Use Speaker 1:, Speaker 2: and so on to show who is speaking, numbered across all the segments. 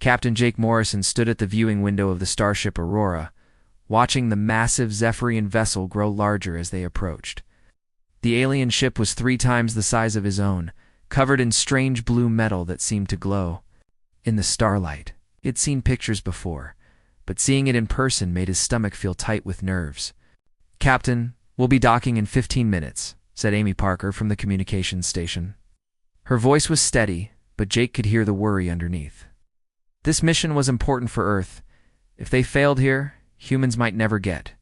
Speaker 1: Captain Jake Morrison stood at the viewing window of the starship Aurora, watching the massive Zephyrian vessel grow larger as they approached. The alien ship was 3 times the size of his own, covered in strange blue metal that seemed to glow in the starlight. He'd seen pictures before, but seeing it in person made his stomach feel tight with nerves. "Captain, we'll be docking in 15 minutes, said Amy Parker from the communications station. Her voice was steady, but Jake could hear the worry underneath. This mission was important for Earth. If they failed here, humans might never get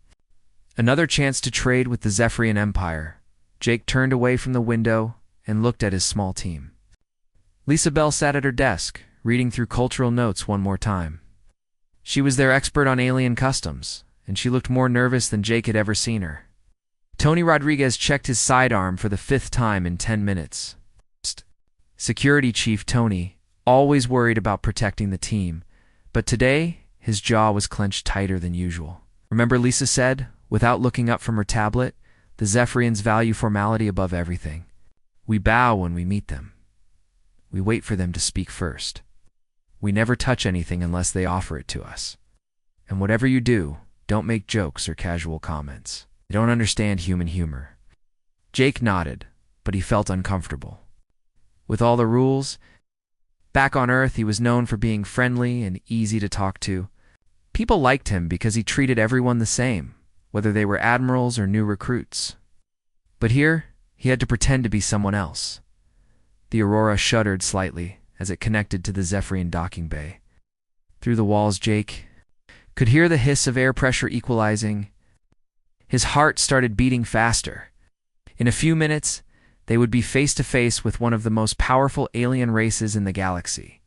Speaker 1: another chance to trade with the Zephyrian Empire. Jake turned away from the window and looked at his small team. Lisa Bell sat at her desk, reading through cultural notes one more time. She was their expert on alien customs, and she looked more nervous than Jake had ever seen her. Tony Rodriguez checked his sidearm for the 5th time in 10 minutes. Security Chief Tony, always worried about protecting the team, but today his jaw was clenched tighter than usual. Remember, Lisa said, without looking up from her tablet, the Zephyrians value formality above everything. We bow when we meet them. We wait for them to speak first. We never touch anything unless they offer it to us. And whatever you do, don't make jokes or casual comments. They don't understand human humor. Jake nodded, but he felt uncomfortable. With all the rules, back on Earth he was known for being friendly and easy to talk to. People liked him because he treated everyone the same, whether they were admirals or new recruits. But here, he had to pretend to be someone else. The Aurora shuddered slightly as it connected to the Zephyrian docking bay. Through the walls, Jake could hear the hiss of air pressure equalizing. His heart started beating faster. In a few minutes, they would be face to face with one of the most powerful alien races in the galaxy.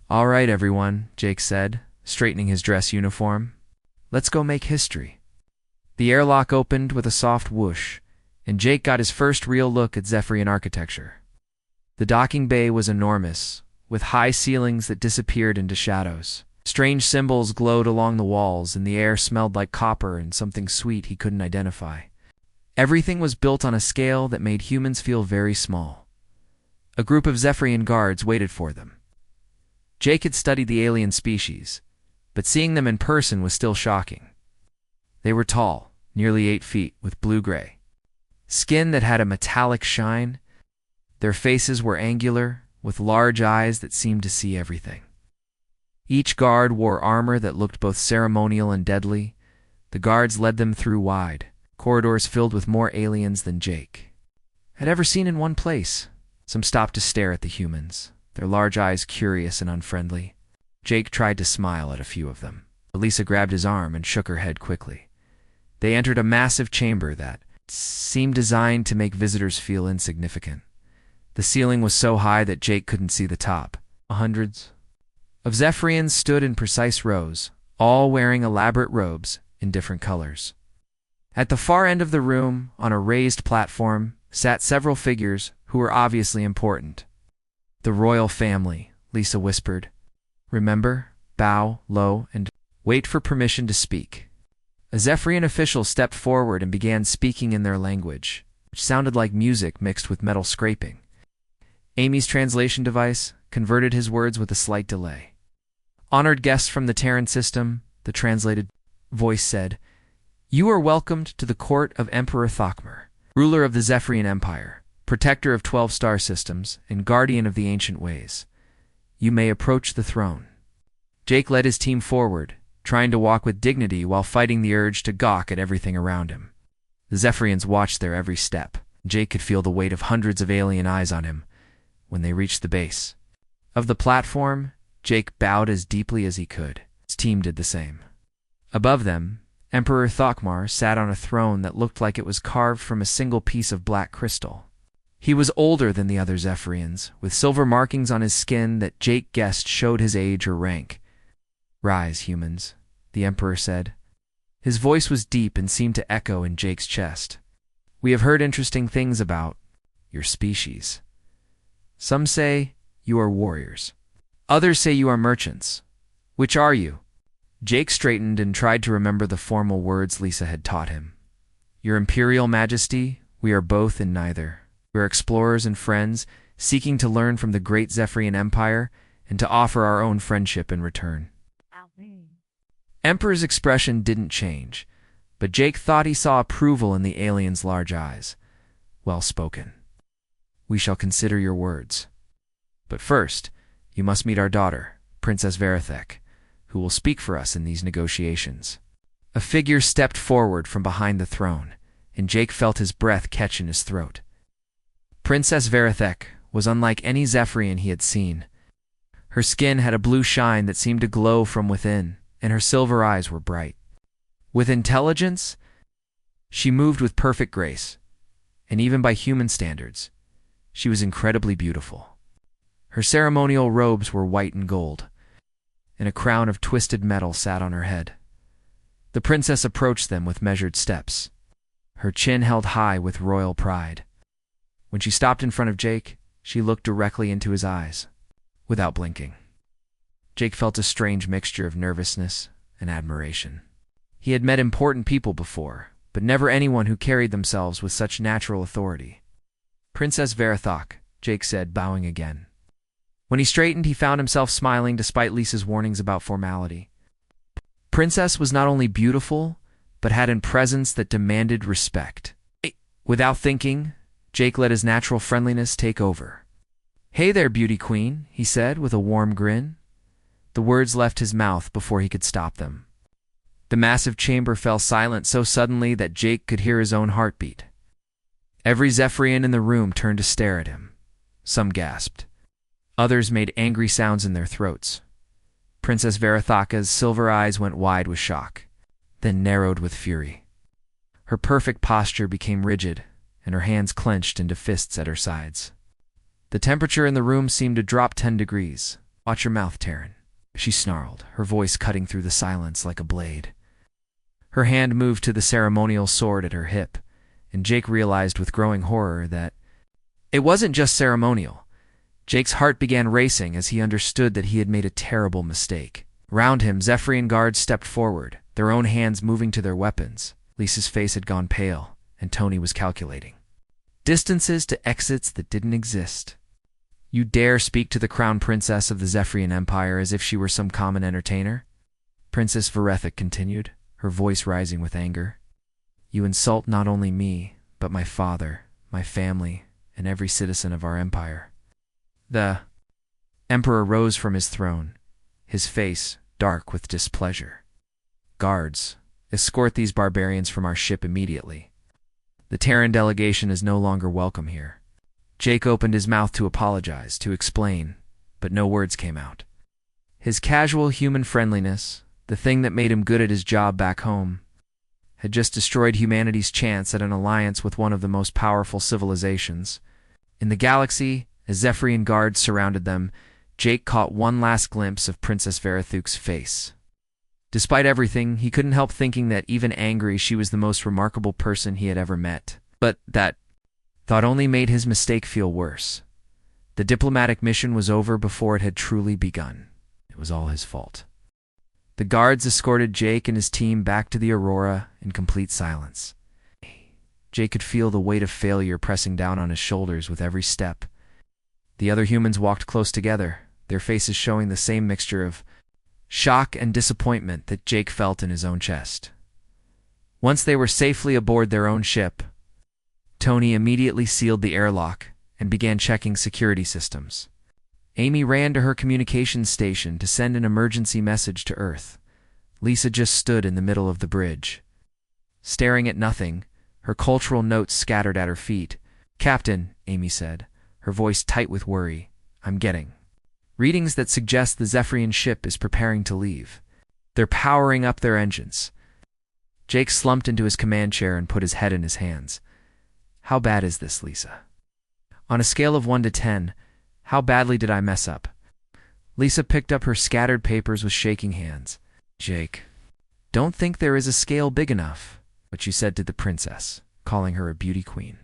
Speaker 1: "All right, everyone," Jake said, straightening his dress uniform. "Let's go make history." The airlock opened with a soft whoosh, and Jake got his first real look at Zephyrian architecture. The docking bay was enormous, with high ceilings that disappeared into shadows. Strange symbols glowed along the walls, and the air smelled like copper and something sweet he couldn't identify. Everything was built on a scale that made humans feel very small. A group of Zephyrian guards waited for them. Jake had studied the alien species, but seeing them in person was still shocking. They were tall, nearly 8 feet, with blue-gray skin that had a metallic shine. Their faces were angular, with large eyes that seemed to see everything. Each guard wore armor that looked both ceremonial and deadly. The guards led them through wide corridors filled with more aliens than Jake had ever seen in one place. Some stopped to stare at the humans, their large eyes curious and unfriendly. Jake tried to smile at a few of them. Elisa grabbed his arm and shook her head quickly. They entered a massive chamber that seemed designed to make visitors feel insignificant. The ceiling was so high that Jake couldn't see the top. Hundreds of Zephyrians stood in precise rows, all wearing elaborate robes in different colors. At the far end of the room, on a raised platform, sat several figures who were obviously important. "The royal family," Lisa whispered. "Remember, bow low and wait for permission to speak." A Zephyrian official stepped forward and began speaking in their language, which sounded like music mixed with metal scraping. Amy's translation device converted his words with a slight delay. "Honored guests from the Terran system," the translated voice said, "you are welcomed to the court of Emperor Thokmar, ruler of the Zephyrian Empire, protector of 12 star systems, and guardian of the ancient ways. You may approach the throne." Jake led his team forward, trying to walk with dignity while fighting the urge to gawk at everything around him. The Zephyrians watched their every step. Jake could feel the weight of hundreds of alien eyes on him. When they reached the base of the platform, Jake bowed as deeply as he could. His team did the same. Above them, Emperor Thokmar sat on a throne that looked like it was carved from a single piece of black crystal. He was older than the other Zephyrians, with silver markings on his skin that Jake guessed showed his age or rank. "Rise, humans," the Emperor said. His voice was deep and seemed to echo in Jake's chest. "We have heard interesting things about your species. Some say you are warriors. Others say you are merchants. Which are you?" Jake straightened and tried to remember the formal words Lisa had taught him. "Your Imperial Majesty, we are both and neither. We are explorers and friends, seeking to learn from the great Zephyrian Empire and to offer our own friendship in return. Emperor's expression didn't change, but Jake thought he saw approval in the alien's large eyes. Well spoken. We shall consider your words. But first, you must meet our daughter, Princess Verithek, who will speak for us in these negotiations. A figure stepped forward from behind the throne, and Jake felt his breath catch in his throat. Princess Verithek was unlike any Zephyrian he had seen. Her skin had a blue shine that seemed to glow from within, and her silver eyes were bright. With intelligence, she moved with perfect grace, and even by human standards, she was incredibly beautiful. Her ceremonial robes were white and gold, and a crown of twisted metal sat on her head. The princess approached them with measured steps, her chin held high with royal pride. When she stopped in front of Jake, she looked directly into his eyes, without blinking. Jake felt a strange mixture of nervousness and admiration. He had met important people before, but never anyone who carried themselves with such natural authority. Princess Verithok, Jake said, bowing again. When he straightened, he found himself smiling despite Lisa's warnings about formality. Princess was not only beautiful, but had a presence that demanded respect. Without thinking, Jake let his natural friendliness take over. "Hey there, beauty queen," he said with a warm grin. The words left his mouth before he could stop them. The massive chamber fell silent so suddenly that Jake could hear his own heartbeat. Every Zephyrian in the room turned to stare at him. Some gasped. Others made angry sounds in their throats. Princess Verithaka's silver eyes went wide with shock, then narrowed with fury. Her perfect posture became rigid, and her hands clenched into fists at her sides. The temperature in the room seemed to drop 10 degrees. "Watch your mouth, Terran," she snarled, her voice cutting through the silence like a blade. Her hand moved to the ceremonial sword at her hip, and Jake realized with growing horror that it wasn't just ceremonial. Jake's heart began racing as he understood that he had made a terrible mistake. Round him, Zephyrian guards stepped forward, their own hands moving to their weapons. Lisa's face had gone pale, and Tony was calculating distances to exits that didn't exist. "You dare speak to the crown princess of the Zephyrian Empire as if she were some common entertainer?" Princess Verithek continued, her voice rising with anger. "You insult not only me, but my father, my family, and every citizen of our empire." The emperor rose from his throne, his face dark with displeasure. "Guards, escort these barbarians from our ship immediately. The Terran delegation is no longer welcome here." Jake opened his mouth to apologize, to explain, but no words came out. His casual human friendliness, the thing that made him good at his job back home, had just destroyed humanity's chance at an alliance with one of the most powerful civilizations. In the galaxy, as Zephyrian guards surrounded them, Jake caught one last glimpse of Princess Verithuk's face. Despite everything, he couldn't help thinking that even angry, she was the most remarkable person he had ever met. But that thought only made his mistake feel worse. The diplomatic mission was over before it had truly begun. It was all his fault. The guards escorted Jake and his team back to the Aurora in complete silence. Jake could feel the weight of failure pressing down on his shoulders with every step. The other humans walked close together, their faces showing the same mixture of shock and disappointment that Jake felt in his own chest. Once they were safely aboard their own ship, Tony immediately sealed the airlock and began checking security systems. Amy ran to her communications station to send an emergency message to Earth. Lisa just stood in the middle of the bridge, staring at nothing, her cultural notes scattered at her feet. "Captain," Amy said, her voice tight with worry, "I'm getting readings that suggest the Zephyrian ship is preparing to leave. They're powering up their engines." Jake slumped into his command chair and put his head in his hands. "How bad is this, Lisa? On a scale of 1 to 10, how badly did I mess up?" Lisa picked up her scattered papers with shaking hands. "Jake, don't think there is a scale big enough," but she said to the princess, calling her a beauty queen.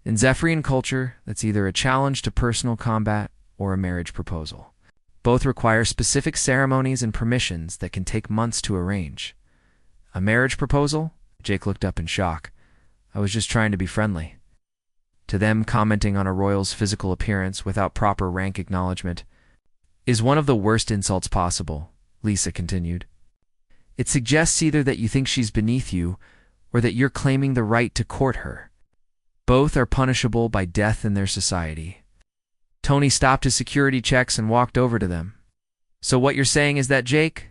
Speaker 1: In Zephyrian culture, that's either a challenge to personal combat or a marriage proposal. Both require specific ceremonies and permissions that can take months to arrange. A marriage proposal? Jake looked up in shock. "I was just trying to be friendly." To them, commenting on a royal's physical appearance without proper rank acknowledgement, is one of the worst insults possible, Lisa continued. It suggests either that you think she's beneath you or that you're claiming the right to court her. Both are punishable by death in their society. Tony stopped his security checks and walked over to them. So what you're saying is that Jake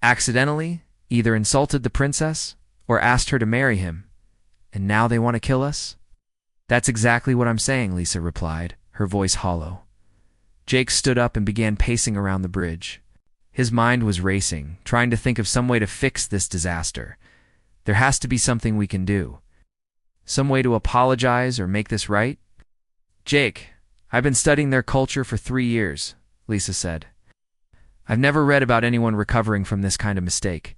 Speaker 1: accidentally either insulted the princess or asked her to marry him, and now they want to kill us? That's exactly what I'm saying, Lisa replied, her voice hollow. Jake stood up and began pacing around the bridge. His mind was racing, trying to think of some way to fix this disaster. There has to be something we can do. Some way to apologize or make this right? Jake, I've been studying their culture for 3 years, Lisa said. I've never read about anyone recovering from this kind of mistake.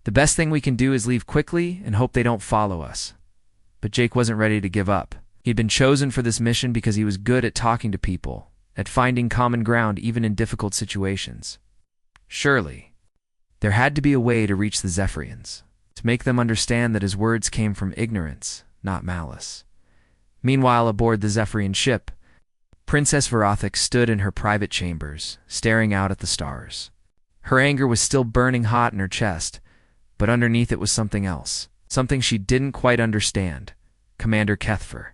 Speaker 1: The best thing we can do is leave quickly and hope they don't follow us. But Jake wasn't ready to give up. He'd been chosen for this mission because he was good at talking to people, at finding common ground even in difficult situations. Surely, there had to be a way to reach the Zephyrians, to make them understand that his words came from ignorance, not malice. Meanwhile, aboard the Zephyrian ship, Princess Verothik stood in her private chambers, staring out at the stars. Her anger was still burning hot in her chest, but underneath it was something else, something she didn't quite understand. Commander Kethfer,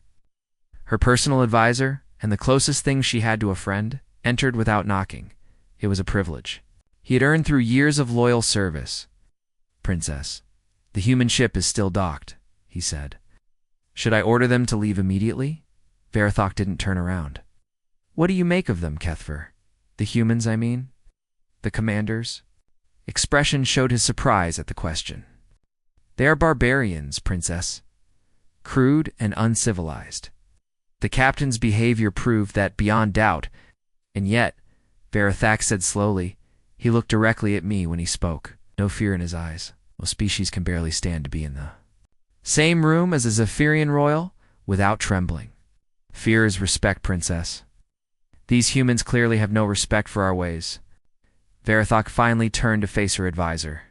Speaker 1: her personal advisor and the closest thing she had to a friend, entered without knocking. It was a privilege he had earned through years of loyal service. Princess, the human ship is still docked, he said. Should I order them to leave immediately? Verothok didn't turn around. What do you make of them, Kethfer? The humans, I mean? The commanders? Expression showed his surprise at the question. They are barbarians, Princess. Crude and uncivilized. The captain's behavior proved that beyond doubt, and yet, Verothak said slowly, he looked directly at me when he spoke, no fear in his eyes. Most species can barely stand to be in the same room as a Zephyrian royal without trembling. Fear is respect, Princess. These humans clearly have no respect for our ways. Verothok finally turned to face her advisor.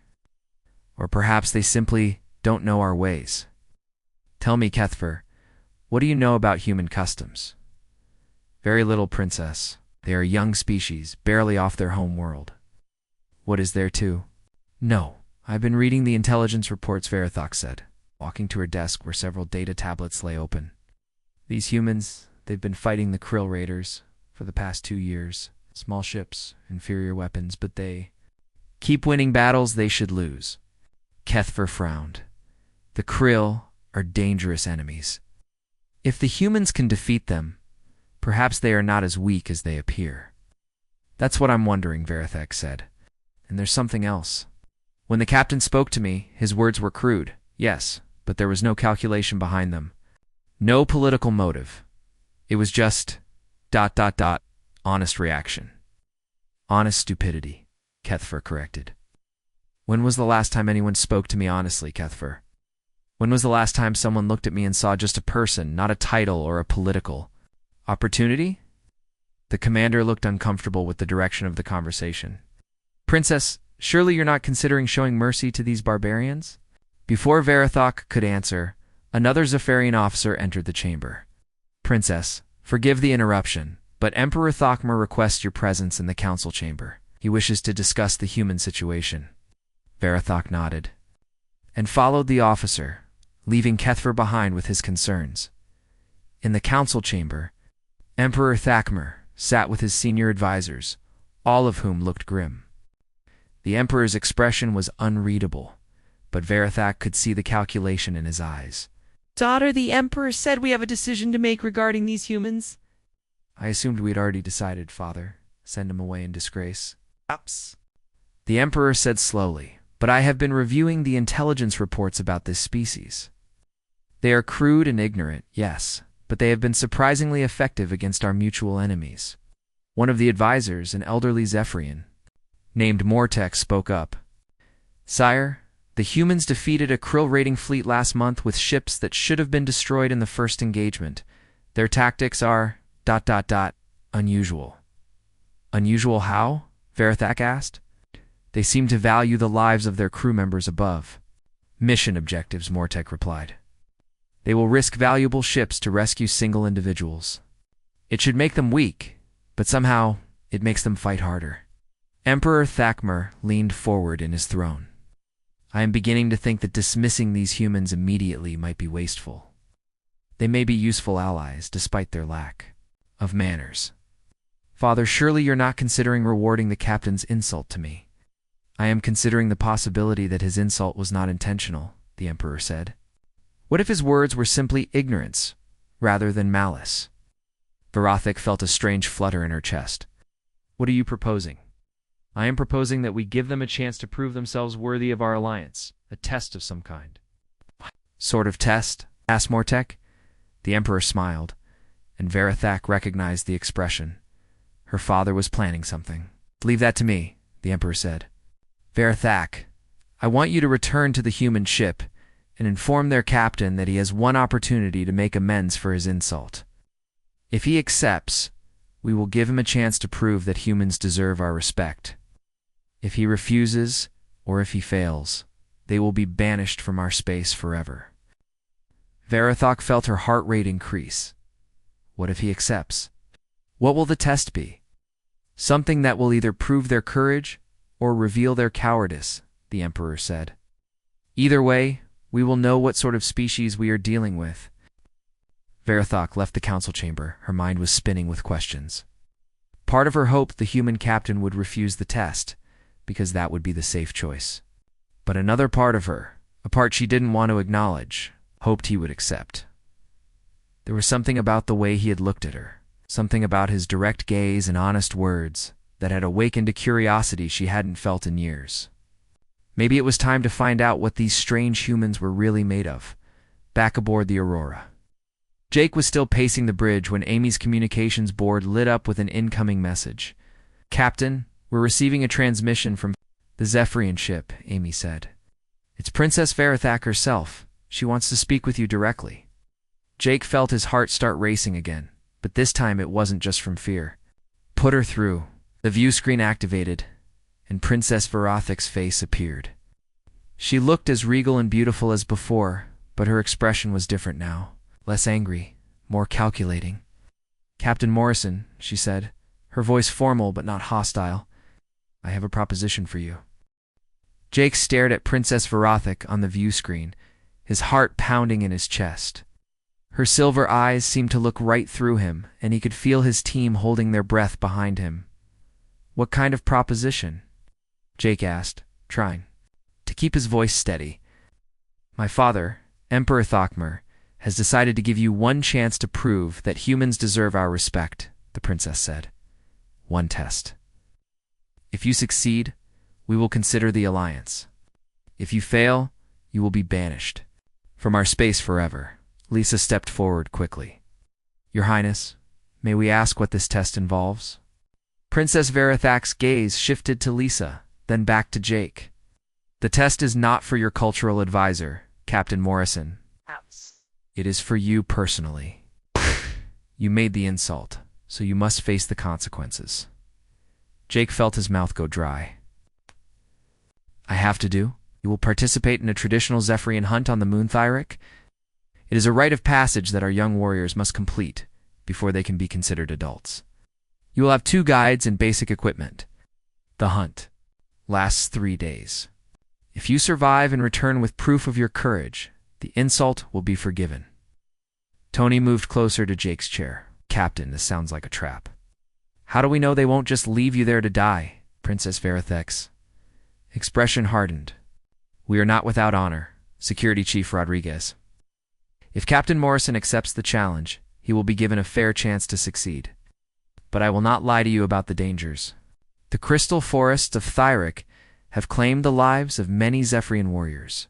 Speaker 1: Or perhaps they simply don't know our ways. Tell me, Kethfer, what do you know about human customs? Very little, Princess. They are a young species, barely off their home world. What is there to? No, I've been reading the intelligence reports, Verothok said, walking to her desk where several data tablets lay open. These humans, they've been fighting the Krill Raiders for the past 2 years. Small ships, inferior weapons, but they keep winning battles they should lose. Kethfer frowned. The Krill are dangerous enemies. If the humans can defeat them, perhaps they are not as weak as they appear. That's what I'm wondering, Verothak said. And there's something else. When the captain spoke to me, his words were crude, yes, but there was no calculation behind them. No political motive. It was just ... honest reaction. Honest stupidity, Kethfer corrected. When was the last time anyone spoke to me honestly, Kethfer? When was the last time someone looked at me and saw just a person, not a title or a political opportunity? The commander looked uncomfortable with the direction of the conversation. Princess, surely you're not considering showing mercy to these barbarians? Before Verothok could answer, another Zephyrian officer entered the chamber. Princess, forgive the interruption, but Emperor Thokmer requests your presence in the council chamber. He wishes to discuss the human situation. Verothok nodded and followed the officer, leaving Kethfer behind with his concerns. In the council chamber, Emperor Thakmer sat with his senior advisors, all of whom looked grim. The emperor's expression was unreadable, but Verothak could see the calculation in his eyes.
Speaker 2: Daughter, the emperor said we have a decision to make regarding these humans.
Speaker 1: I assumed we'd already decided, Father. Send him away in disgrace.
Speaker 2: Ups.
Speaker 1: The emperor said slowly, but I have been reviewing the intelligence reports about this species. They are crude and ignorant, yes, but they have been surprisingly effective against our mutual enemies. One of the advisors, an elderly Zephyrian, named Mortek, spoke up. Sire, the humans defeated a Krill raiding fleet last month with ships that should have been destroyed in the first engagement. Their tactics are ... unusual. Unusual how? Verothak asked. They seem to value the lives of their crew members above mission objectives, Mortek replied. They will risk valuable ships to rescue single individuals. It should make them weak, but somehow It makes them fight harder. Emperor Thakmer leaned forward in his throne. I am beginning to think that dismissing these humans immediately might be wasteful. They may be useful allies, despite their lack of manners. Father, surely you're not considering rewarding the captain's insult to me. I am considering the possibility that his insult was not intentional, the Emperor said. What if his words were simply ignorance, rather than malice? Varathik felt a strange flutter in her chest. What are you proposing? I am proposing that we give them a chance to prove themselves worthy of our alliance, a test of some kind. Sort of test? Asked Mortek. The Emperor smiled, and Varathak recognized the expression. Her father was planning something. Leave that to me, the Emperor said. Varathak, I want you to return to the human ship and inform their captain that he has one opportunity to make amends for his insult. If he accepts, we will give him a chance to prove that humans deserve our respect. If he refuses, or if he fails, they will be banished from our space forever. Varathok felt her heart rate increase. What if he accepts? What will the test be? Something that will either prove their courage or reveal their cowardice, the Emperor said. Either way, we will know what sort of species we are dealing with. Varathok left the council chamber. Her mind was spinning with questions. Part of her hoped the human captain would refuse the test, because that would be the safe choice. But another part of her, a part she didn't want to acknowledge, hoped he would accept. There was something about the way he had looked at her, something about his direct gaze and honest words, that had awakened a curiosity she hadn't felt in years. Maybe it was time to find out what these strange humans were really made of, back aboard the Aurora. Jake was still pacing the bridge when Amy's communications board lit up with an incoming message. Captain, we're receiving a transmission from the Zephyrian ship, Amy said. It's Princess Varathak herself. She wants to speak with you directly. Jake felt his heart start racing again, but this time it wasn't just from fear. Put her through. The view screen activated, and Princess Varathik's face appeared. She looked as regal and beautiful as before, but her expression was different now. Less angry, more calculating. Captain Morrison, she said, her voice formal but not hostile. I have a proposition for you. Jake stared at Princess Varathik on the view screen, his heart pounding in his chest. Her silver eyes seemed to look right through him, and he could feel his team holding their breath behind him. What kind of proposition? Jake asked, trying to keep his voice steady. My father, Emperor Thakmer, has decided to give you one chance to prove that humans deserve our respect, the princess said. One test. If you succeed, we will consider the alliance. If you fail, you will be banished from our space forever. Lisa stepped forward quickly. Your Highness, may we ask what this test involves? Princess Varathak's gaze shifted to Lisa, then back to Jake. The test is not for your cultural advisor, Captain Morrison. It is for you personally. You made the insult, so you must face the consequences. Jake felt his mouth go dry. I have to do? You will participate in a traditional Zephyrian hunt on the moon Thyric? It is a rite of passage that our young warriors must complete before they can be considered adults. You will have 2 guides and basic equipment. The hunt lasts 3 days. If you survive and return with proof of your courage, the insult will be forgiven. Tony moved closer to Jake's chair. Captain, this sounds like a trap. How do we know they won't just leave you there to die? Princess Varathek's expression hardened. We are not without honor, Security Chief Rodriguez. If Captain Morrison accepts the challenge, he will be given a fair chance to succeed. But I will not lie to you about the dangers. The crystal forests of Thyric have claimed the lives of many Zephyrian warriors.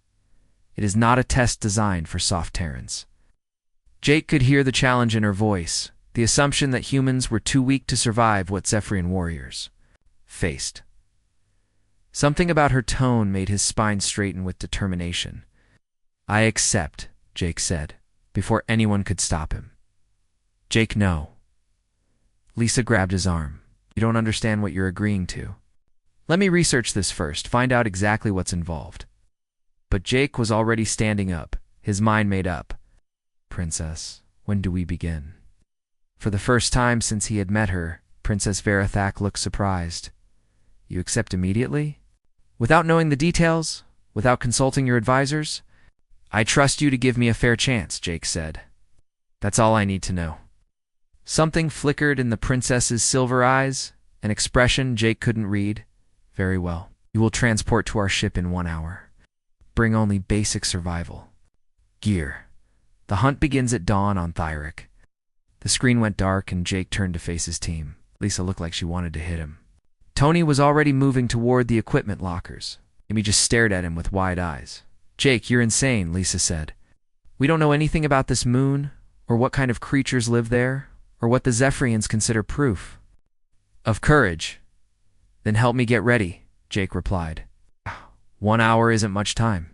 Speaker 1: It is not a test designed for soft Terrans. Jake could hear the challenge in her voice, the assumption that humans were too weak to survive what Zephyrian warriors faced. Something about her tone made his spine straighten with determination. I accept, Jake said, before anyone could stop him. Jake, no. Lisa grabbed his arm. You don't understand what you're agreeing to. Let me research this first, find out exactly what's involved. But Jake was already standing up, his mind made up. Princess, when do we begin? For the first time since he had met her, Princess Verathak looked surprised. You accept immediately? Without knowing the details? Without consulting your advisors? I trust you to give me a fair chance, Jake said. That's all I need to know. Something flickered in the princess's silver eyes, an expression Jake couldn't read. Very well. You will transport to our ship in 1 hour. Bring only basic survival gear. The hunt begins at dawn on Thyric. The screen went dark and Jake turned to face his team. Lisa looked like she wanted to hit him. Tony was already moving toward the equipment lockers. Amy just stared at him with wide eyes. Jake, you're insane, Lisa said. We don't know anything about this moon, or what kind of creatures live there, or what the Zephyrians consider proof of courage. Then help me get ready, Jake replied. 1 hour isn't much time.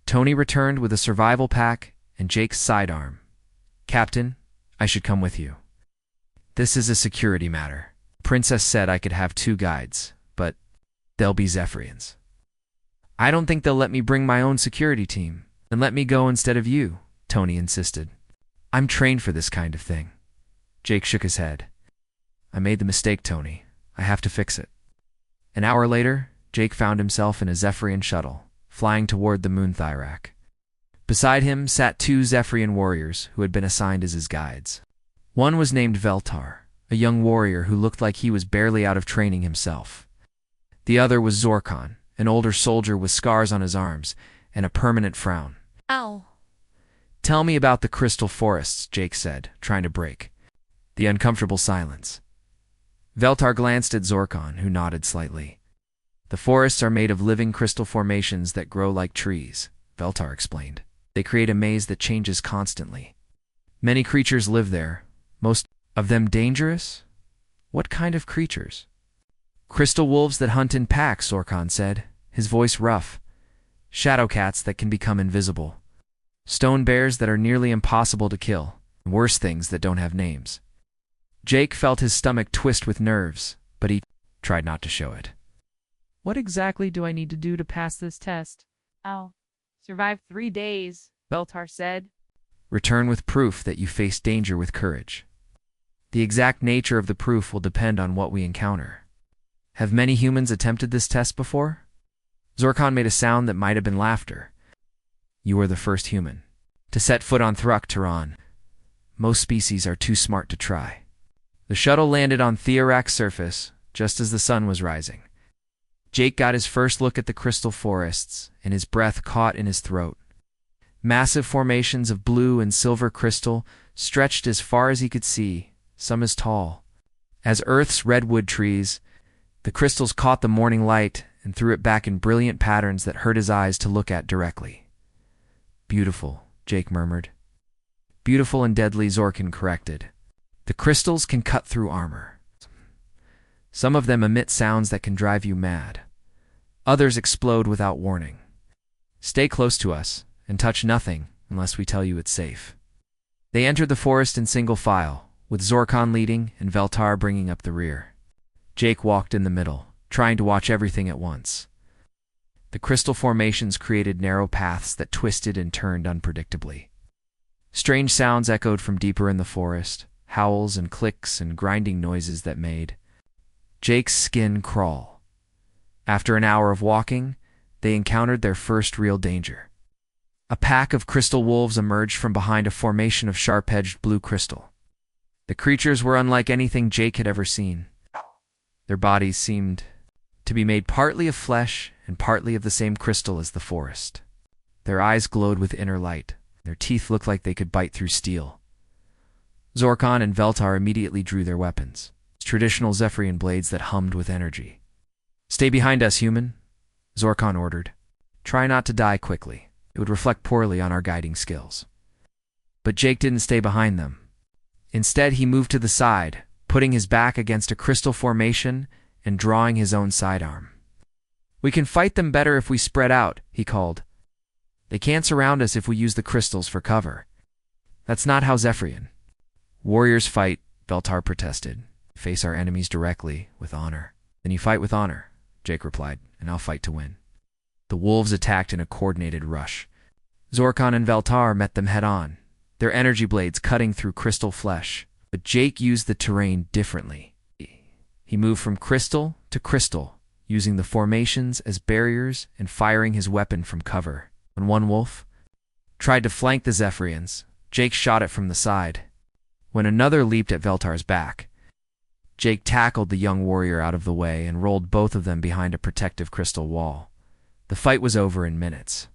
Speaker 1: Tony returned with a survival pack and Jake's sidearm. Captain, I should come with you. This is a security matter. Princess said I could have 2 guides, but they'll be Zephyrians. I don't think they'll let me bring my own security team. Then let me go instead of you, Tony insisted. I'm trained for this kind of thing. Jake shook his head. I made the mistake, Tony. I have to fix it. An hour later, Jake found himself in a Zephyrian shuttle, flying toward the moon Thyrak. Beside him sat 2 Zephyrian warriors who had been assigned as his guides. One was named Veltar, a young warrior who looked like he was barely out of training himself. The other was Zorkon, an older soldier with scars on his arms and a permanent frown.
Speaker 2: Ow.
Speaker 1: Tell me about the crystal forests, Jake said, trying to break the uncomfortable silence. Veltar glanced at Zorkon, who nodded slightly. The forests are made of living crystal formations that grow like trees, Veltar explained. They create a maze that changes constantly. Many creatures live there, most of them dangerous? What kind of creatures? Crystal wolves that hunt in packs, Zorkon said, his voice rough. Shadow cats that can become invisible. Stone bears that are nearly impossible to kill. Worse things that don't have names. Jake felt his stomach twist with nerves, but he tried not to show it.
Speaker 2: What exactly do I need to do to pass this test? I'll survive 3 days, Beltar said.
Speaker 1: Return with proof that you face danger with courage. The exact nature of the proof will depend on what we encounter. Have many humans attempted this test before? Zorkon made a sound that might have been laughter. You are the first human to set foot on Thruk-Turan. Most species are too smart to try. The shuttle landed on Theorak's surface just as the sun was rising. Jake got his first look at the crystal forests, and his breath caught in his throat. Massive formations of blue and silver crystal stretched as far as he could see, some as tall as Earth's redwood trees. The crystals caught the morning light and threw it back in brilliant patterns that hurt his eyes to look at directly. Beautiful, Jake murmured. Beautiful and deadly, Zorkon corrected. The crystals can cut through armor. Some of them emit sounds that can drive you mad. Others explode without warning. Stay close to us and touch nothing unless we tell you it's safe. They entered the forest in single file, with Zorkon leading and Veltar bringing up the rear. Jake walked in the middle, trying to watch everything at once. The crystal formations created narrow paths that twisted and turned unpredictably. Strange sounds echoed from deeper in the forest, howls and clicks and grinding noises that made Jake's skin crawl. After an hour of walking, they encountered their first real danger. A pack of crystal wolves emerged from behind a formation of sharp-edged blue crystal. The creatures were unlike anything Jake had ever seen. Their bodies seemed to be made partly of flesh and partly of the same crystal as the forest. Their eyes glowed with inner light. Their teeth looked like they could bite through steel. Zorkon and Veltar immediately drew their weapons, traditional Zephyrian blades that hummed with energy. Stay behind us, human, Zorkon ordered. Try not to die quickly. It would reflect poorly on our guiding skills. But Jake didn't stay behind them. Instead, he moved to the side, putting his back against a crystal formation and drawing his own sidearm. We can fight them better if we spread out, he called. They can't surround us if we use the crystals for cover. That's not how Zephyrian warriors fight, Veltar protested. Face our enemies directly, with honor. Then you fight with honor, Jake replied, and I'll fight to win. The wolves attacked in a coordinated rush. Zorkon and Veltar met them head-on, their energy blades cutting through crystal flesh. But Jake used the terrain differently. He moved from crystal to crystal, using the formations as barriers and firing his weapon from cover. When one wolf tried to flank the Zephyrians, Jake shot it from the side. When another leaped at Veltar's back, Jake tackled the young warrior out of the way and rolled both of them behind a protective crystal wall. The fight was over in minutes,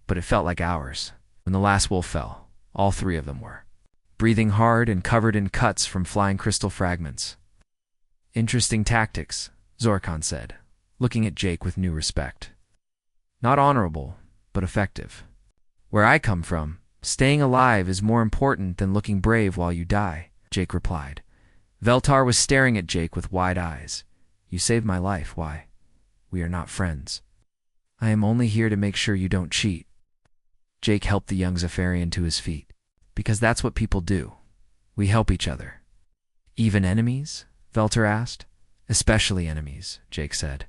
Speaker 1: but it felt like hours. When the last wolf fell, all three of them were breathing hard and covered in cuts from flying crystal fragments. Interesting tactics, Zorkon said, looking at Jake with new respect. Not honorable, but effective. Where I come from, staying alive is more important than looking brave while you die, Jake replied. Veltar was staring at Jake with wide eyes. You saved my life, why? We are not friends. I am only here to make sure you don't cheat. Jake helped the young Zephyrian to his feet. Because that's what people do. We help each other. Even enemies? Veltar asked. Especially enemies, Jake said.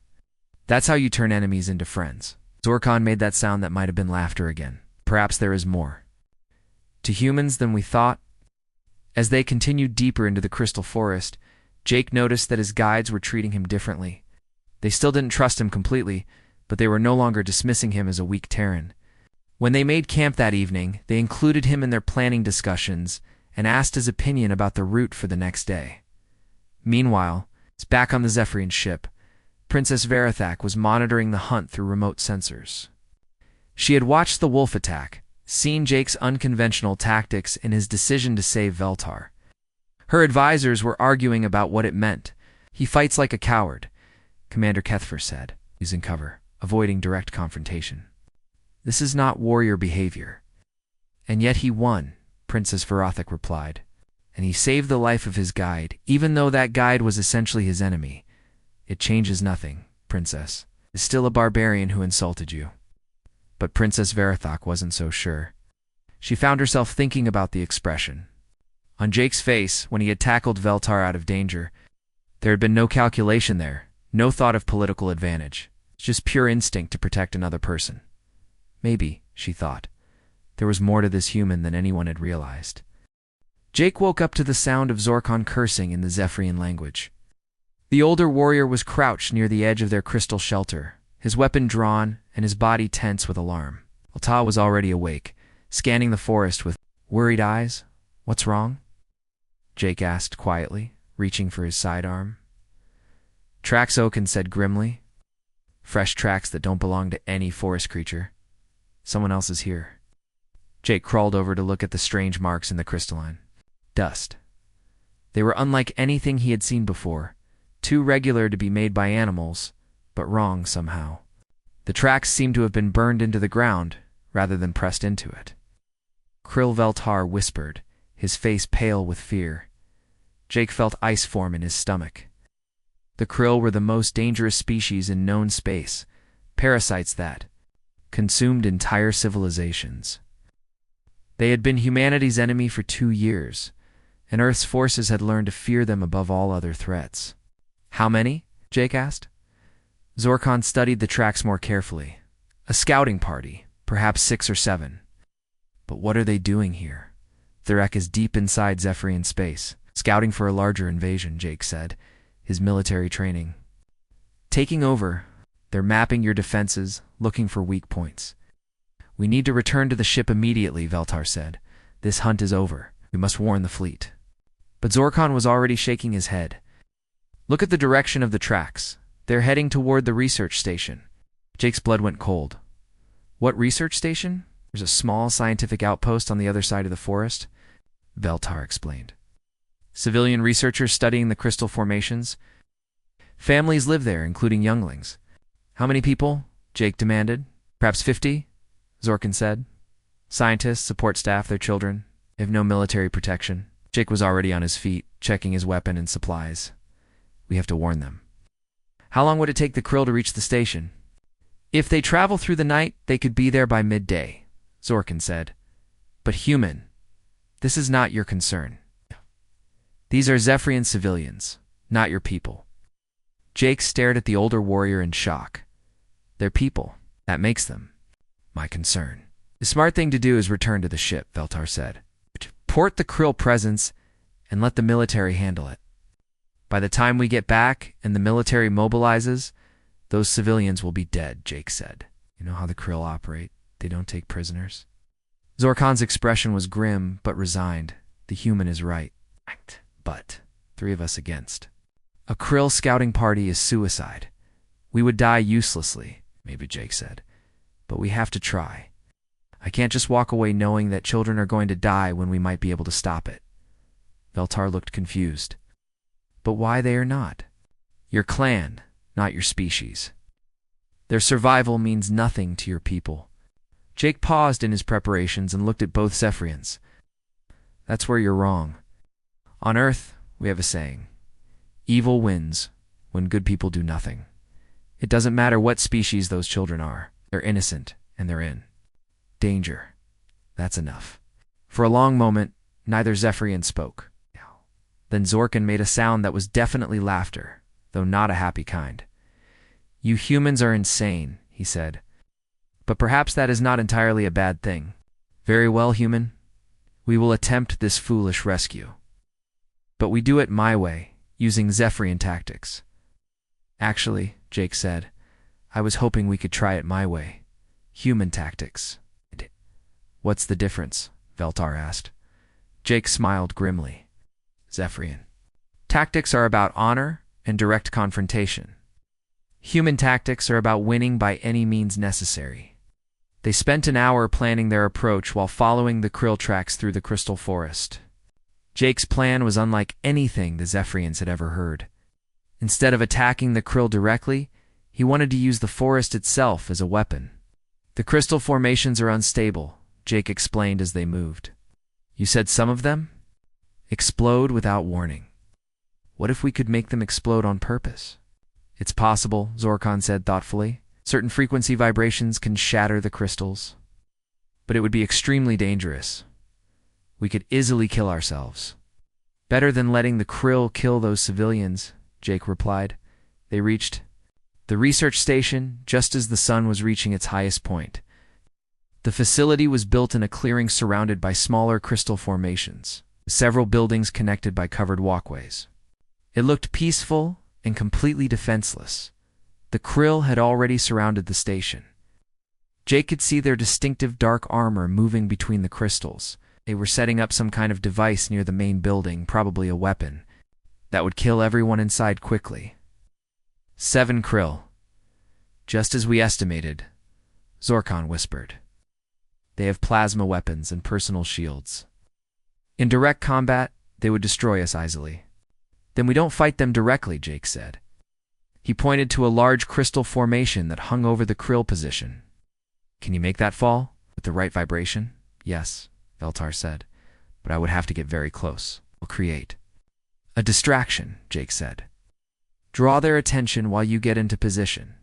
Speaker 1: That's how you turn enemies into friends. Zorkon made that sound that might have been laughter again. Perhaps there is more to humans than we thought. As they continued deeper into the crystal forest, Jake noticed that his guides were treating him differently. They still didn't trust him completely, but they were no longer dismissing him as a weak Terran. When they made camp that evening, they included him in their planning discussions and asked his opinion about the route for the next day. Meanwhile, back on the Zephyrian ship, Princess Verathak was monitoring the hunt through remote sensors. She had watched the wolf attack, seen Jake's unconventional tactics and his decision to save Veltar. Her advisors were arguing about what it meant. He fights like a coward, Commander Kethfer said, using cover, avoiding direct confrontation. This is not warrior behavior. And yet he won, Princess Verathak replied. And he saved the life of his guide, even though that guide was essentially his enemy. It changes nothing, Princess. It's still a barbarian who insulted you. But Princess Verathak wasn't so sure. She found herself thinking about the expression. On Jake's face, when he had tackled Veltar out of danger, there had been no calculation there, no thought of political advantage. Just pure instinct to protect another person. Maybe, she thought, there was more to this human than anyone had realized. Jake woke up to the sound of Zorkon cursing in the Zephyrian language. The older warrior was crouched near the edge of their crystal shelter, his weapon drawn and his body tense with alarm. Alta was already awake, scanning the forest with worried eyes. What's wrong? Jake asked quietly, reaching for his sidearm. Tracks, Oaken said grimly. Fresh tracks that don't belong to any forest creature. Someone else is here. Jake crawled over to look at the strange marks in the crystalline. Dust. They were unlike anything he had seen before, too regular to be made by animals, but wrong somehow. The tracks seemed to have been burned into the ground, rather than pressed into it. Krill Veltar whispered, his face pale with fear. Jake felt ice form in his stomach. The krill were the most dangerous species in known space, parasites that consumed entire civilizations. They had been humanity's enemy for 2 years, and Earth's forces had learned to fear them above all other threats. How many? Jake asked. Zorkon studied the tracks more carefully. A scouting party, perhaps 6 or 7. But what are they doing here? Thurek is deep inside Zephyrian space, scouting for a larger invasion, Jake said, his military training. Taking over, they're mapping your defenses, looking for weak points. We need to return to the ship immediately, Veltar said. This hunt is over. We must warn the fleet. But Zorkon was already shaking his head. Look at the direction of the tracks. They're heading toward the research station. Jake's blood went cold. What research station? There's a small scientific outpost on the other side of the forest, Veltar explained. Civilian researchers studying the crystal formations. Families live there, including younglings. How many people? Jake demanded. Perhaps 50? Zorkon said. Scientists, support staff, their children. They have no military protection. Jake was already on his feet, checking his weapon and supplies. We have to warn them. How long would it take the krill to reach the station? If they travel through the night, they could be there by midday, Zorkon said. But human, this is not your concern. These are Zephyrian civilians, not your people. Jake stared at the older warrior in shock. They're people. That makes them my concern. The smart thing to do is return to the ship, Veltar said. Port the krill presence and let the military handle it. By the time we get back and the military mobilizes, those civilians will be dead, Jake said. You know how the Krill operate? They don't take prisoners. Zorkon's expression was grim but resigned. The human is right. But 3 of us against. A Krill scouting party is suicide. We would die uselessly, maybe Jake said. But we have to try. I can't just walk away knowing that children are going to die when we might be able to stop it. Veltar looked confused. But why they are not? Your clan, not your species. Their survival means nothing to your people. Jake paused in his preparations and looked at both Zephyrians. That's where you're wrong. On Earth, we have a saying. Evil wins when good people do nothing. It doesn't matter what species those children are. They're innocent, and they're in danger. That's enough. For a long moment, neither Zephyrian spoke. Then Zorkan made a sound that was definitely laughter, though not a happy kind. You humans are insane, he said. But perhaps that is not entirely a bad thing. Very well, human. We will attempt this foolish rescue. But we do it my way, using Zephyrian tactics. Actually, Jake said, I was hoping we could try it my way. Human tactics. What's the difference? Veltar asked. Jake smiled grimly. Zephyrian. Tactics are about honor and direct confrontation. Human tactics are about winning by any means necessary. They spent an hour planning their approach while following the Krill tracks through the crystal forest. Jake's plan was unlike anything the Zephyrians had ever heard. Instead of attacking the Krill directly, he wanted to use the forest itself as a weapon. The crystal formations are unstable, Jake explained as they moved. You said some of them? Explode without warning. What if we could make them explode on purpose? It's possible, Zorkan said thoughtfully. Certain frequency vibrations can shatter the crystals. But it would be extremely dangerous. We could easily kill ourselves. Better than letting the Krill kill those civilians, Jake replied. They reached the research station just as the sun was reaching its highest point. The facility was built in a clearing surrounded by smaller crystal formations, several buildings connected by covered walkways. It looked peaceful and completely defenseless. The Krill had already surrounded the station. Jake could see their distinctive dark armor moving between the crystals. They were setting up some kind of device near the main building, probably a weapon, that would kill everyone inside quickly. 7 Krill. Just as we estimated, Zorkan whispered. They have plasma weapons and personal shields. In direct combat, they would destroy us easily. Then we don't fight them directly, Jake said. He pointed to a large crystal formation that hung over the Krill position. Can you make that fall? With the right vibration? Yes, Veltar said. But I would have to get very close. We'll create a distraction, Jake said. Draw their attention while you get into position.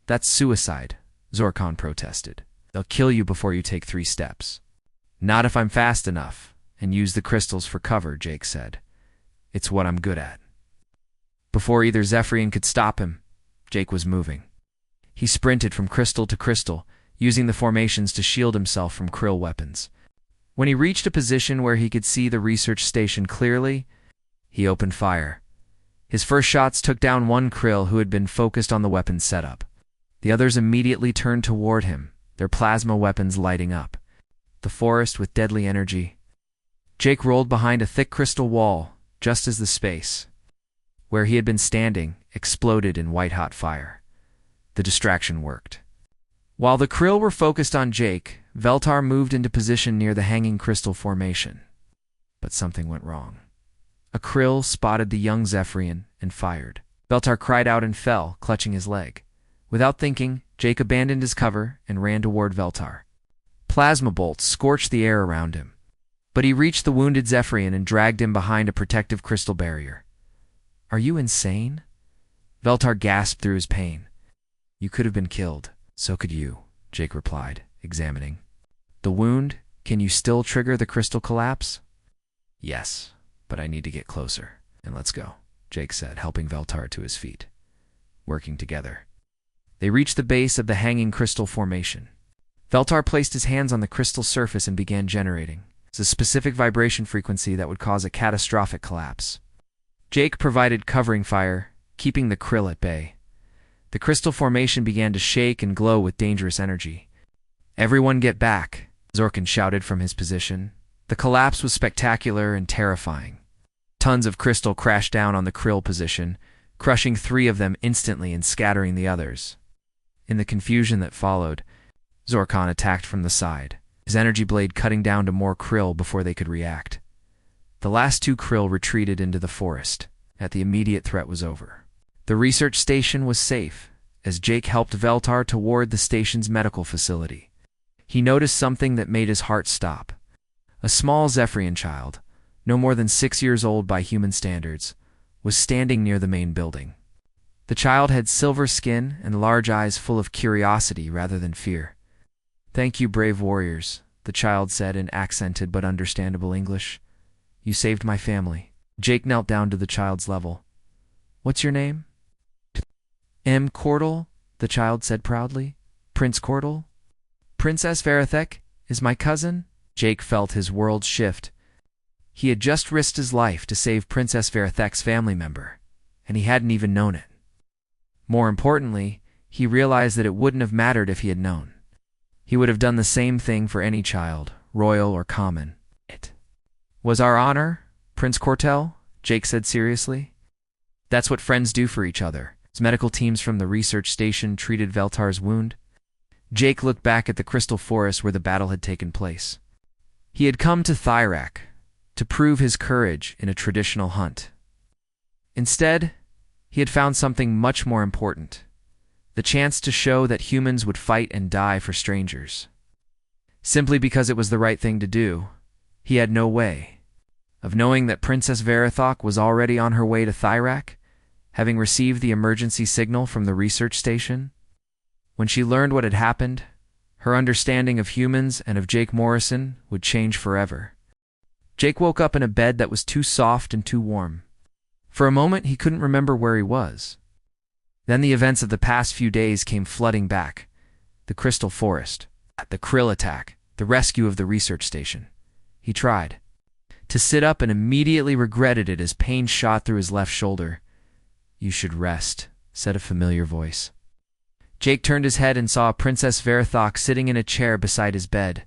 Speaker 1: That's suicide, Zorkan protested. They'll kill you before you take 3 steps. Not if I'm fast enough and use the crystals for cover, Jake said. It's what I'm good at. Before either Zephyrian could stop him, Jake was moving. He sprinted from crystal to crystal, using the formations to shield himself from Krill weapons. When he reached a position where he could see the research station clearly, he opened fire. His first shots took down 1 Krill who had been focused on the weapon setup. The others immediately turned toward him, their plasma weapons lighting up. The forest with deadly energy. Jake rolled behind a thick crystal wall, just as the space where he had been standing exploded in white-hot fire. The distraction worked. While the Krill were focused on Jake, Veltar moved into position near the hanging crystal formation. But something went wrong. A Krill spotted the young Zephyrian and fired. Veltar cried out and fell, clutching his leg. Without thinking, Jake abandoned his cover and ran toward Veltar. Plasma bolts scorched the air around him. But he reached the wounded Zephyrian and dragged him behind a protective crystal barrier. Are you insane? Veltar gasped through his pain. You could have been killed. So could you, Jake replied, examining. The wound? Can you still trigger the crystal collapse? Yes, but I need to get closer. And let's go, Jake said, helping Veltar to his feet. Working together. They reached the base of the hanging crystal formation. Veltar placed his hands on the crystal surface and began generating. It's a specific vibration frequency that would cause a catastrophic collapse. Jake provided covering fire, keeping the krill at bay. The crystal formation began to shake and glow with dangerous energy. "Everyone get back," Zorkan shouted from his position. The collapse was spectacular and terrifying. Tons of crystal crashed down on the krill position, crushing 3 of them instantly and scattering the others. In the confusion that followed, Zorkan attacked from the side, his energy blade cutting down to more krill before they could react. The last 2 krill retreated into the forest, as the immediate threat was over. The research station was safe, as Jake helped Veltar toward the station's medical facility. He noticed something that made his heart stop. A small Zephyrian child, no more than 6 years old by human standards, was standing near the main building. The child had silver skin and large eyes full of curiosity rather than fear. "Thank you, brave warriors," the child said in accented but understandable English. "You saved my family." Jake knelt down to the child's level. "What's your name?" "M. Cordal," the child said proudly. "Prince Cordal." "Princess Verathek is my cousin." Jake felt his world shift. He had just risked his life to save Princess Verathek's family member, and he hadn't even known it. More importantly, he realized that it wouldn't have mattered if he had known. He would have done the same thing for any child, royal or common. "It was our honor, Prince Cortel," Jake said seriously. "That's what friends do for each other." As medical teams from the research station treated Veltar's wound, Jake looked back at the crystal forest where the battle had taken place. He had come to Thyrak to prove his courage in a traditional hunt. Instead, he had found something much more important: the chance to show that humans would fight and die for strangers. Simply because it was the right thing to do, he had no way of knowing that Princess Verathok was already on her way to Thyrak, having received the emergency signal from the research station. When she learned what had happened, her understanding of humans and of Jake Morrison would change forever. Jake woke up in a bed that was too soft and too warm. For a moment, he couldn't remember where he was. Then the events of the past few days came flooding back. The crystal forest, the krill attack, the rescue of the research station. He tried to sit up and immediately regretted it as pain shot through his left shoulder. "You should rest," said a familiar voice. Jake turned his head and saw Princess Verathok sitting in a chair beside his bed.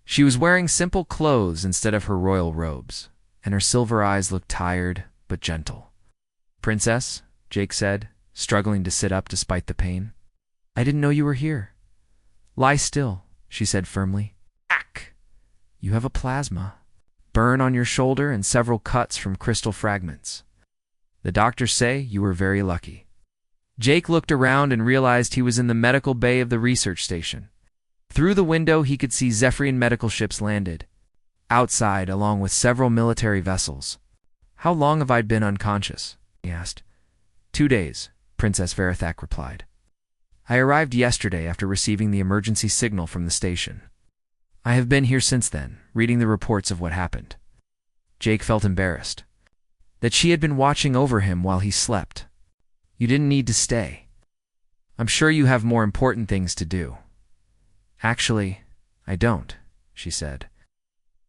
Speaker 1: She was wearing simple clothes instead of her royal robes, and her silver eyes looked tired but gentle. "Princess," Jake said, struggling to sit up despite the pain. "I didn't know you were here." "Lie still," she said firmly. "Ack! You have a plasma burn on your shoulder and several cuts from crystal fragments. The doctors say you were very lucky." Jake looked around and realized he was in the medical bay of the research station. Through the window, he could see Zephyrian medical ships landed. Outside, along with several military vessels. "How long have I been unconscious?" he asked. 2 days, Princess Verathek replied. "I arrived yesterday after receiving the emergency signal from the station. I have been here since then, reading the reports of what happened." Jake felt embarrassed. That she had been watching over him while he slept. "You didn't need to stay. I'm sure you have more important things to do." "Actually, I don't," she said.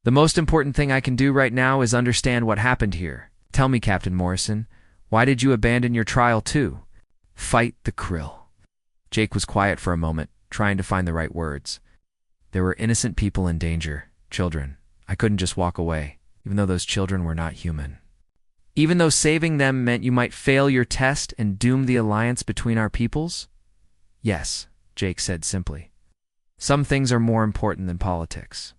Speaker 1: "The most important thing I can do right now is understand what happened here. Tell me, Captain Morrison, why did you abandon your trial too?" "Fight the krill." Jake was quiet for a moment, trying to find the right words. There were innocent people in danger, children. I couldn't just walk away, even though those children were not human. Even though saving them meant you might fail your test and doom the alliance between our peoples? "Yes," Jake said simply. "Some things are more important than politics."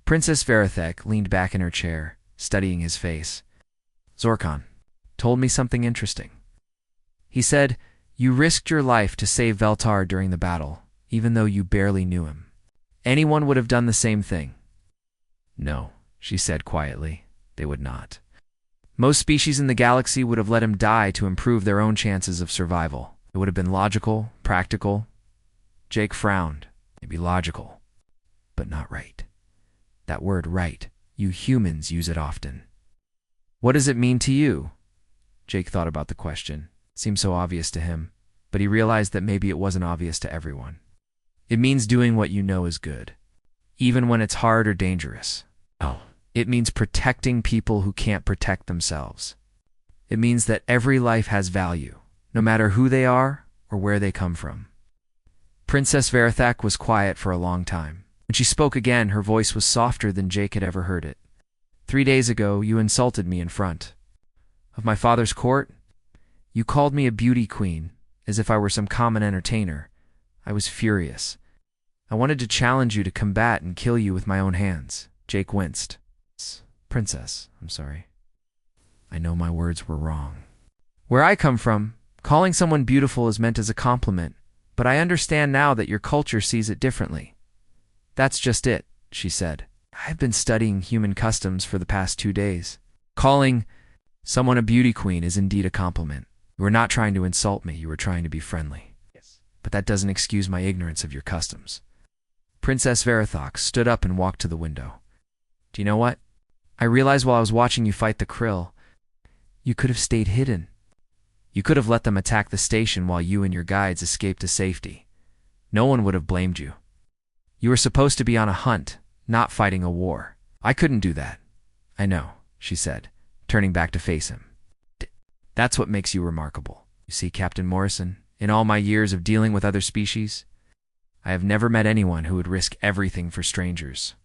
Speaker 1: Princess Verathek leaned back in her chair, studying his face. "Zorkan told me something interesting. He said, you risked your life to save Veltar during the battle, even though you barely knew him. Anyone would have done the same thing." "No," she said quietly, "they would not. Most species in the galaxy would have let him die to improve their own chances of survival. It would have been logical, practical." Jake frowned. "Maybe logical, but not right. That word right, you humans use it often." "What does it mean to you?" Jake thought about the question. It seemed so obvious to him, but he realized that maybe it wasn't obvious to everyone. "It means doing what you know is good, even when it's hard or dangerous. Oh. It means protecting people who can't protect themselves. It means that every life has value, no matter who they are or where they come from. Princess Verithak was quiet for a long time. When she spoke again, her voice was softer than Jake had ever heard it. 3 days ago, you insulted me in front of my father's court. You called me a beauty queen, as if I were some common entertainer. I was furious. I wanted to challenge you to combat and kill you with my own hands. Jake winced. Princess, I'm sorry. I know my words were wrong. Where I come from, calling someone beautiful is meant as a compliment, but I understand now that your culture sees it differently. That's just it, she said. I've been studying human customs for the past 2 days. Calling someone a beauty queen is indeed a compliment. You were not trying to insult me, you were trying to be friendly. Yes. But that doesn't excuse my ignorance of your customs. Princess Verithok stood up and walked to the window. Do you know what? I realized while I was watching you fight the krill, you could have stayed hidden. You could have let them attack the station while you and your guides escaped to safety. No one would have blamed you. You were supposed to be on a hunt, not fighting a war. I couldn't do that. I know, she said, turning back to face him. That's what makes you remarkable. You see, Captain Morrison, in all my years of dealing with other species, I have never met anyone who would risk everything for strangers.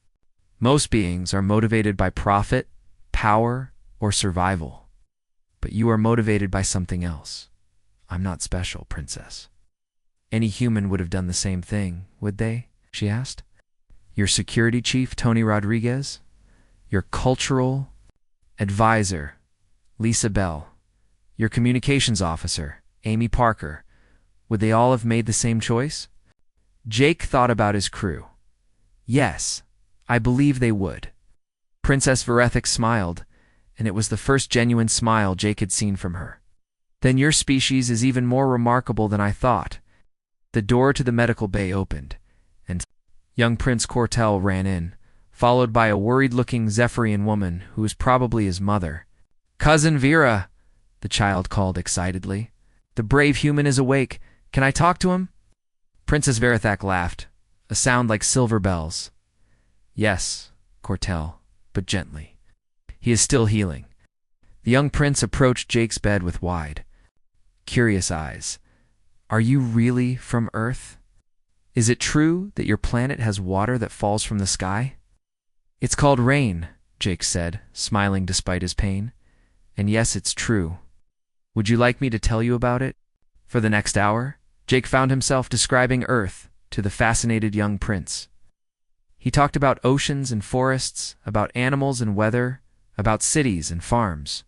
Speaker 1: Most beings are motivated by profit, power, or survival. But you are motivated by something else. I'm not special, Princess. Any human would have done the same thing, would they? She asked. Your security chief, Tony Rodriguez? Your cultural advisor, Lisa Bell? Your communications officer, Amy Parker? Would they all have made the same choice? Jake thought about his crew. Yes, I believe they would. Princess Verethik smiled, and it was the first genuine smile Jake had seen from her. Then your species is even more remarkable than I thought. The door to the medical bay opened, and young Prince Cortel ran in, followed by a worried-looking Zephyrian woman who was probably his mother. Cousin Vera, the child called excitedly. The brave human is awake. Can I talk to him? Princess Verithak laughed, a sound like silver bells. Yes, Cortel, but gently. He is still healing. The young prince approached Jake's bed with wide, curious eyes. Are you really from Earth? Is it true that your planet has water that falls from the sky? It's called rain, Jake said, smiling despite his pain. And yes, it's true. Would you like me to tell you about it? For the next hour, Jake found himself describing Earth to the fascinated young prince. He talked about oceans and forests, about animals and weather, about cities and farms.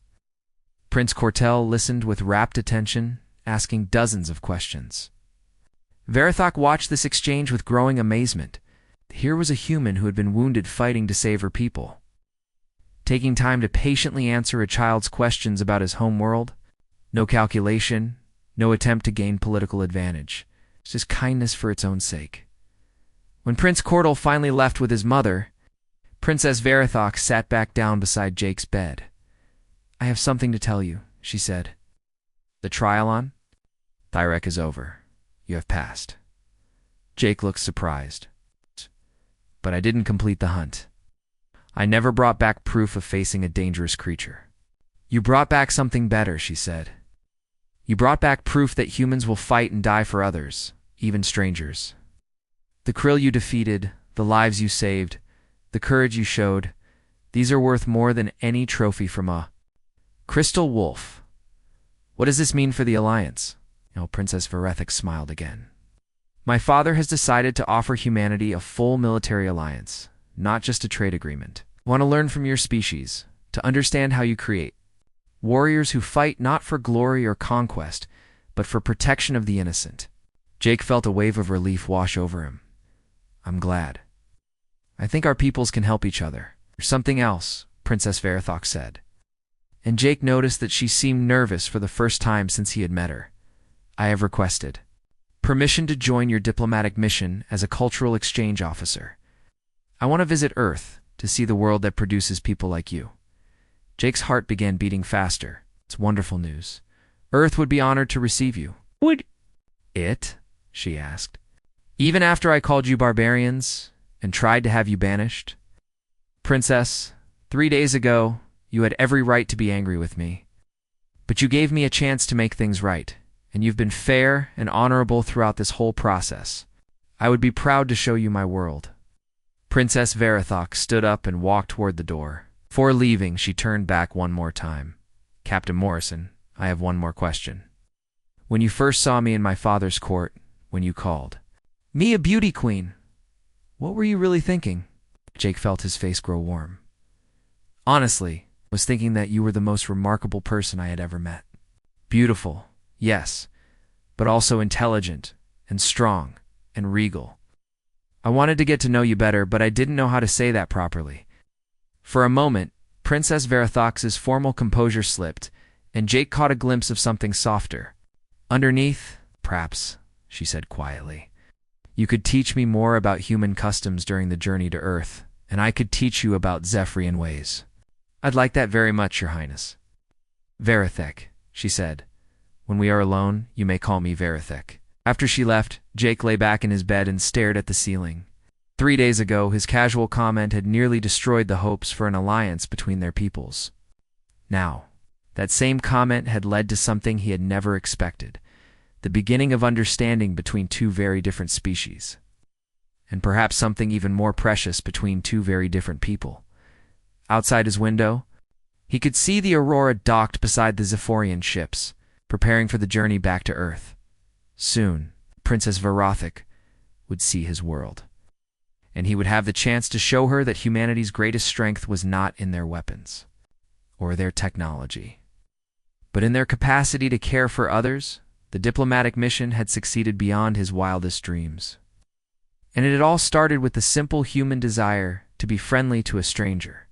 Speaker 1: Prince Cortel listened with rapt attention, asking dozens of questions. Verithok watched this exchange with growing amazement. Here was a human who had been wounded fighting to save her people. Taking time to patiently answer a child's questions about his home world. No calculation, no attempt to gain political advantage. Just kindness for its own sake. When Prince Cortel finally left with his mother, Princess Verithok sat back down beside Jake's bed. I have something to tell you, she said. The trial on? Thyrek is over. You have passed. Jake looked surprised. But I didn't complete the hunt. I never brought back proof of facing a dangerous creature. You brought back something better, she said. You brought back proof that humans will fight and die for others, even strangers. The krill you defeated, the lives you saved, the courage you showed, these are worth more than any trophy from a crystal wolf. What does this mean for the Alliance? Princess Verethik smiled again. My father has decided to offer humanity a full military alliance, not just a trade agreement. I want to learn from your species, to understand how you create. Warriors who fight not for glory or conquest, but for protection of the innocent. Jake felt a wave of relief wash over him. I'm glad. I think our peoples can help each other. There's something else, Princess Verithok said. And Jake noticed that she seemed nervous for the first time since he had met her. I have requested permission to join your diplomatic mission as a cultural exchange officer. I want to visit Earth to see the world that produces people like you. Jake's heart began beating faster. It's wonderful news. Earth would be honored to receive you. Would it? She asked. Even after I called you barbarians and tried to have you banished? Princess, 3 days ago, you had every right to be angry with me. But you gave me a chance to make things right, and you've been fair and honorable throughout this whole process. I would be proud to show you my world." Princess Verathok stood up and walked toward the door. Before leaving, she turned back one more time. "Captain Morrison, I have one more question. When you first saw me in my father's court, when you called me a beauty queen, what were you really thinking?" Jake felt his face grow warm. "Honestly, I was thinking that you were the most remarkable person I had ever met. Beautiful, yes, but also intelligent and strong and regal. I wanted to get to know you better, but I didn't know how to say that properly." For a moment, Princess Verathok's formal composure slipped, and Jake caught a glimpse of something softer. "Underneath, perhaps," she said quietly, "you could teach me more about human customs during the journey to Earth, and I could teach you about Zephyrian ways. I'd like that very much, Your Highness." "Verathek," she said. "When we are alone, you may call me Verathek." After she left, Jake lay back in his bed and stared at the ceiling. 3 days ago, his casual comment had nearly destroyed the hopes for an alliance between their peoples. Now, that same comment had led to something he had never expected, the beginning of understanding between two very different species. And perhaps something even more precious between two very different people. Outside his window, he could see the Aurora docked beside the Zephyrian ships, preparing for the journey back to Earth. Soon, Princess Verathok would see his world, and he would have the chance to show her that humanity's greatest strength was not in their weapons or their technology, but in their capacity to care for others. The diplomatic mission had succeeded beyond his wildest dreams. And it had all started with the simple human desire to be friendly to a stranger.